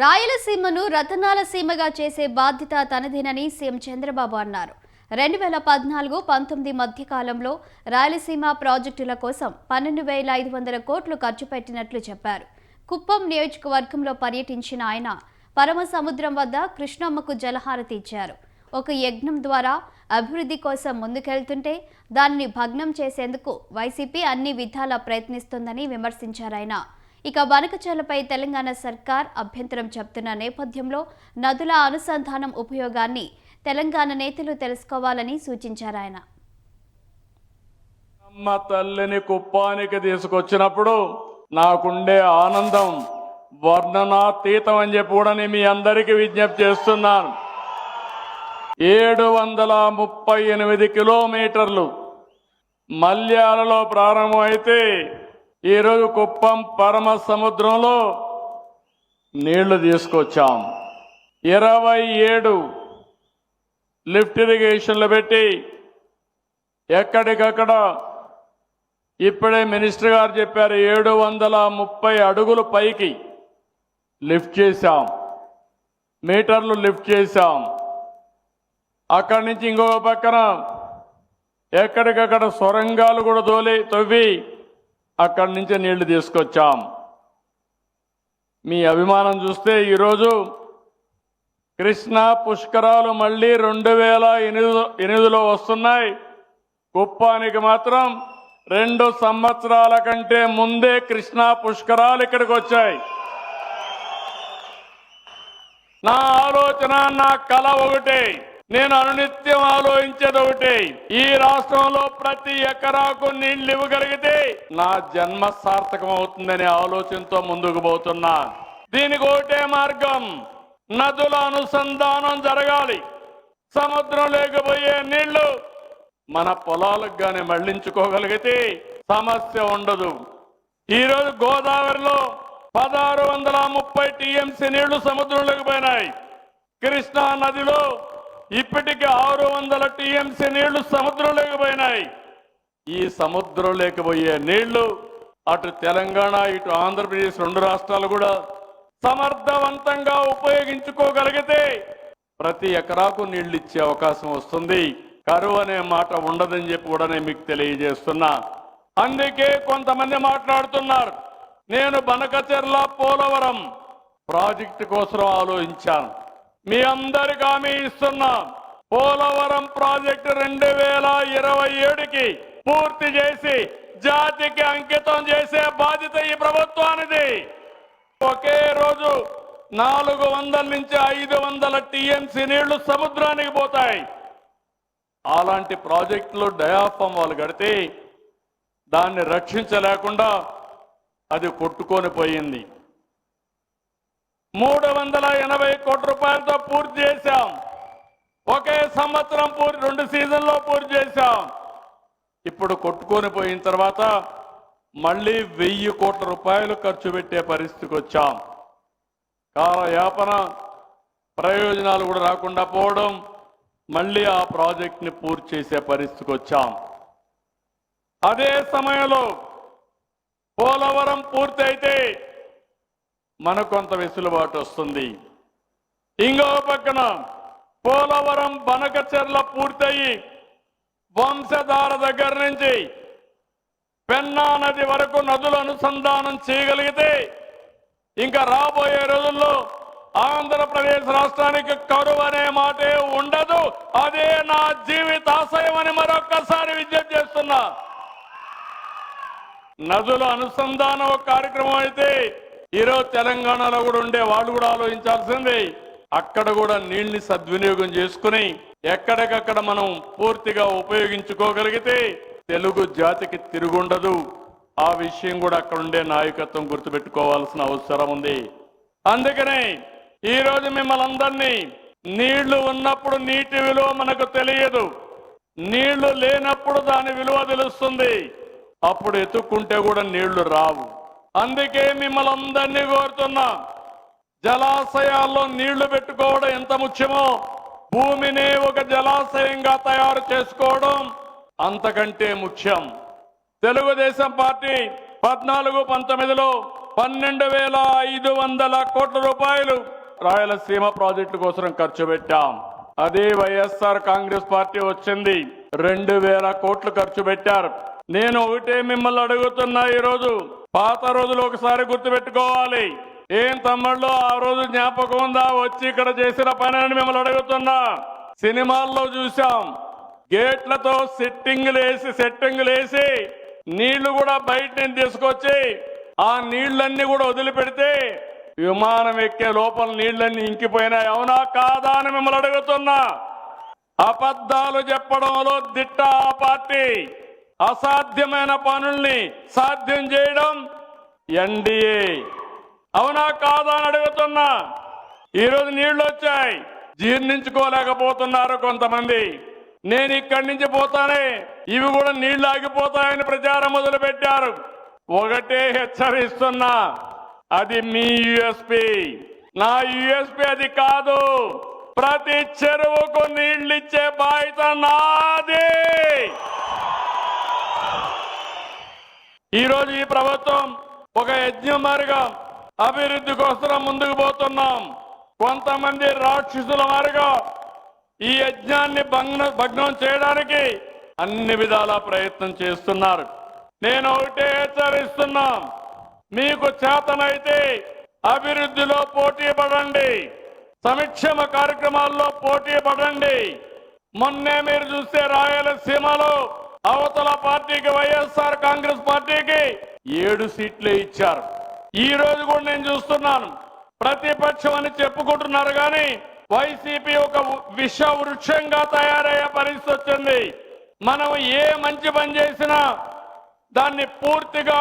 రాయలసీమను రతనాల సీమగా చేసే బాధ్యత తనదేనని సీఎం చంద్రబాబు అన్నారు. 2014-19 మధ్య కాలంలో రాయలసీమ ప్రాజెక్టుల కోసం 12,500 కోట్లు ఖర్చు పెట్టినట్లు చెప్పారు. కుప్పం నియోజకవర్గంలో పర్యటించిన ఆయన పరమసముద్రం వద్ద కృష్ణమ్మకు జలహారతి ఇచ్చారు. ఒక యజ్ఞం ద్వారా అభివృద్ధి కోసం ముందుకెళ్తుంటే దానిని భగ్నం చేసేందుకు వైసీపీ అన్ని విధాలా ప్రయత్నిస్తోందని విమర్శించారాయన. ఇక బనకచర్లపై తెలంగాణ సర్కార్ అభ్యంతరం చెప్తున్న నేపథ్యంలో నదుల అనుసంధానం ఉపయోగాన్ని తెలంగాణ నేతలు తెలుసుకోవాలని సూచించారాయన. అమ్మ తల్లిని కుప్పానికి తీసుకొచ్చినప్పుడు నాకుండే ఆనందం వర్ణనాతీతం అని చెప్పి కూడా నేను మీ అందరికీ విజ్ఞప్తి చేస్తున్నాను. 738 కిలోమీటర్లు మల్యాలలో ప్రారంభమైతే ఈరోజు కుప్పం పరమ సముద్రంలో నీళ్లు తీసుకొచ్చాం. 27 లిఫ్ట్ ఇరిగేషన్లు పెట్టి ఎక్కడికక్కడ ఇప్పుడే మినిస్టర్ గారు చెప్పారు 730 అడుగులు పైకి లిఫ్ట్ చేశాం, మీటర్లు లిఫ్ట్ చేశాం. అక్కడి నుంచి ఇంకొక పక్కన ఎక్కడికక్కడ సొరంగాలు కూడా తవ్వి అక్కడి నుంచి నీళ్లు తీసుకొచ్చాం. మీ అభిమానం చూస్తే ఈరోజు కృష్ణా పుష్కరాలు మళ్ళీ 2008లో వస్తున్నాయి. కుప్పానికి మాత్రం 2 సంవత్సరాల కంటే ముందే కృష్ణా పుష్కరాలు ఇక్కడికి వచ్చాయి. నా ఆలోచన, నా కళ ఒకటే, నేను అనునిత్యం ఆలోచించేది ఒకటే, ఈ రాష్ట్రంలో ప్రతి ఎకరాకు నీళ్లు ఇవ్వగలిగితే నా జన్మ సార్థకం అవుతుందనే ఆలోచనతో ముందుకు పోతున్నా. దీనికి ఒకటే మార్గం, నదుల అనుసంధానం జరగాలి. సముద్రం లేకపోయే నీళ్లు మన పొలాలకు గాని మళ్లించుకోగలిగితే సమస్య ఉండదు. ఈరోజు గోదావరిలో 1630 టీఎంసీ నీళ్లు సముద్రంలోకి పోయినాయి. కృష్ణా నదిలో ఇప్పటికి 600 టీఎంసీ నీళ్లు సముద్రంలోకి పోయినాయి. ఈ సముద్రం లేకపోయే నీళ్లు అటు తెలంగాణ ఇటు ఆంధ్రప్రదేశ్ 2 రాష్ట్రాలు కూడా సమర్థవంతంగా ఉపయోగించుకోగలిగితే ప్రతి ఎకరాకు నీళ్లు ఇచ్చే అవకాశం వస్తుంది. కరువు అనే మాట ఉండదని చెప్పి కూడా నేను మీకు తెలియజేస్తున్నా. అందుకే కొంతమంది మాట్లాడుతున్నారు, నేను బనకచెర్ల పోలవరం ప్రాజెక్టు కోసం ఆలోచించాను. మీ అందరికి హామీ ఇస్తున్నా, పోలవరం ప్రాజెక్టు 2027కి పూర్తి చేసి జాతికి అంకితం చేసే బాధ్యత ఈ ప్రభుత్వానిది. ఒకే రోజు 400 నుంచి 500 టీఎంసీ నీళ్లు సముద్రానికి పోతాయి. అలాంటి ప్రాజెక్టులు డయాఫామ్ వాళ్ళు కడితే దాన్ని రక్షించలేకుండా అది కొట్టుకొని పోయింది. 380 కోట్ల రూపాయలతో పూర్తి చేశాం. ఒకే సంవత్సరం 2 సీజన్లో పూర్తి చేశాం. ఇప్పుడు కొట్టుకొని పోయిన తర్వాత మళ్ళీ 1000 కోట్ల రూపాయలు ఖర్చు పెట్టే పరిస్థితికి వచ్చాం. కాలయాపన, ప్రయోజనాలు కూడా రాకుండా పోవడం, మళ్ళీ ఆ ప్రాజెక్ట్ని పూర్తి చేసే పరిస్థితికి వచ్చాం. అదే సమయంలో పోలవరం పూర్తి అయితే మనకు కొంత వెసులుబాటు వస్తుంది. ఇంకో పక్కన పోలవరం బనకచెర్ల పూర్తయి వంశధార దగ్గర నుంచి పెన్నా నది వరకు నదుల అనుసంధానం చేయగలిగితే ఇంకా రాబోయే రోజుల్లో ఆంధ్రప్రదేశ్ రాష్ట్రానికి కరువు అనే మాటే ఉండదు. అదే నా జీవితాశయం అని మరొక్కసారి విజ్ఞప్తి చేస్తున్నా. నదుల అనుసంధానం ఒక కార్యక్రమం అయితే ఈరోజు తెలంగాణలో కూడా ఉండే వాళ్ళు కూడా ఆలోచించాల్సింది, అక్కడ కూడా నీళ్ళని సద్వినియోగం చేసుకుని ఎక్కడికక్కడ మనం పూర్తిగా ఉపయోగించుకోగలిగితే తెలుగు జాతికి తిరుగుండదు. ఆ విషయం కూడా అక్కడ ఉండే నాయకత్వం గుర్తుపెట్టుకోవాల్సిన అవసరం ఉంది. అందుకనే ఈరోజు మిమ్మల్ని అందరినీ, నీళ్లు ఉన్నప్పుడు నీటి విలువ మనకు తెలియదు, నీళ్లు లేనప్పుడు దాని విలువ తెలుస్తుంది. అప్పుడు ఎత్తుక్కుంటే కూడా నీళ్లు రావు. అందుకే మిమ్మల్ని అందరినీ కోరుతున్నా, జలాశయాల్లో నీళ్లు పెట్టుకోవడం ఎంత ముఖ్యమో భూమిని ఒక జలాశయంగా తయారు చేసుకోవడం అంతకంటే ముఖ్యం. తెలుగుదేశం పార్టీ 14-19లో 12,500 కోట్ల రూపాయలు రాయలసీమ ప్రాజెక్టు కోసం ఖర్చు పెట్టాం. అదే వైఎస్ఆర్ కాంగ్రెస్ పార్టీ వచ్చింది 2,000 కోట్లు ఖర్చు పెట్టారు. నేను ఒకటే మిమ్మల్ని అడుగుతున్నా, ఈరోజు పాత రోజులు ఒకసారి గుర్తుపెట్టుకోవాలి. ఏం తమ్ముళ్ళు ఆ రోజు జ్ఞాపకం ఉందా వచ్చి ఇక్కడ చేసిన పని అని మిమ్మల్ని అడుగుతున్నా. సినిమాల్లో చూసాం, గేట్లతో సెట్టింగులు వేసి నీళ్లు కూడా బయట నుంచి తీసుకొచ్చి ఆ నీళ్లన్నీ కూడా వదిలిపెడితే విమానం ఎక్కే లోపల నీళ్లన్నీ ఇంకిపోయినాయి. అవునా కాదా అని మిమ్మల్ని అడుగుతున్నా. అబద్ధాలు చెప్పడంలో దిట్ట ఆ పార్టీ. అసాధ్యమైన పనుల్ని సాధ్యం చేయడం ఎన్డీఏ. అవునా కాదా అని అడుగుతున్నా. ఈరోజు నీళ్లు వచ్చాయి, జీర్ణించుకోలేకపోతున్నారు కొంతమంది. నేను ఇక్కడి నుంచి పోతానే ఇవి కూడా నీళ్లు ఆగిపోతాయని ప్రచారం మొదలు పెట్టారు. ఒకటే హెచ్చరిస్తున్నా, అది మీ యుఎస్పి, నా యుఎస్పి అది కాదు. ప్రతి చెరువుకు నీళ్లిచ్చే బాధ్యత నాది. ఈరోజు ఈ ప్రభుత్వం ఒక యజ్ఞం మారిగా అభివృద్ధి కోసం ముందుకు పోతున్నాం. కొంతమంది రాక్షసుల మారిగా ఈ యజ్ఞాన్ని భగ్నం చేయడానికి అన్ని విధాల ప్రయత్నం చేస్తున్నారు. నేను ఒకటే హెచ్చరిస్తున్నా, మీకు చేతనైతే అభివృద్ధిలో పోటీ పడండి, సంక్షేమ కార్యక్రమాల్లో పోటీ పడండి. మొన్నే మీరు చూస్తే రాయలసీమలో అవతల పార్టీకి వైఎస్ఆర్ కాంగ్రెస్ పార్టీకి 7 సీట్లే ఇచ్చారు. ఈ రోజు కూడా నేను చూస్తున్నాను, ప్రతిపక్షం అని చెప్పుకుంటున్నారు కానీ వైసీపీ ఒక విష వృక్షంగా తయారయ్యే పరిస్థితి వచ్చింది. మనం ఏ మంచి పని చేసినా దాన్ని పూర్తిగా